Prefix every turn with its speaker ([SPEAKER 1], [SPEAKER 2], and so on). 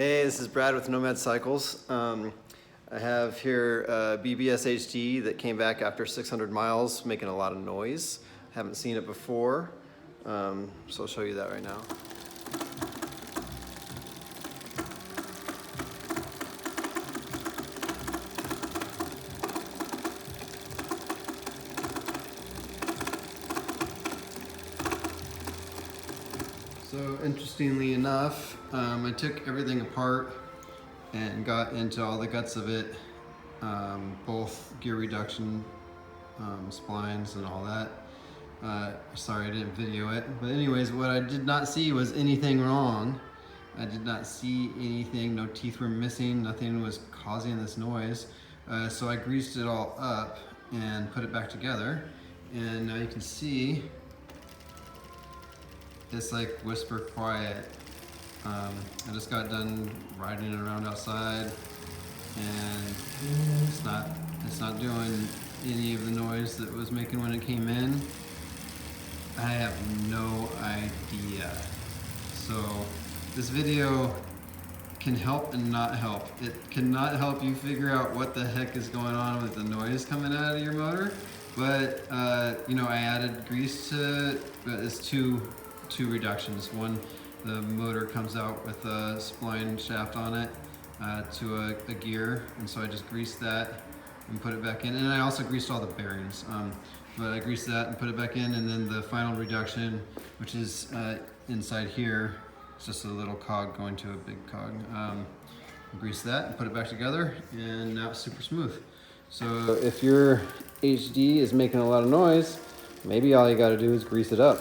[SPEAKER 1] Hey, this is Brad with Nomad Cycles. I have here BBSHD that came back after 600 miles, making a lot of noise. Haven't seen it before, so I'll show you that right now. So interestingly enough, I took everything apart and got into all the guts of it, both gear reduction, splines and all that. Sorry I didn't video it, but anyways, what I did not see was anything wrong. I did not see anything, no teeth were missing, nothing was causing this noise. So I greased it all up and put it back together, and now you can see it's like whisper quiet. I just got done riding around outside, and it's not doing any of the noise that it was making when it came in. I have no idea. So this video can help and not help. It cannot help you figure out what the heck is going on with the noise coming out of your motor, but you know, I added grease to it, but it's two reductions. One, the motor comes out with a spline shaft on it to a gear, and so I just greased that and put it back in, and I also greased all the bearings, but I greased that and put it back in, and then the final reduction, which is inside here, it's just a little cog going to a big cog. Grease that and put it back together, and now it's super smooth. So if your HD is making a lot of noise, maybe all you got to do is grease it up.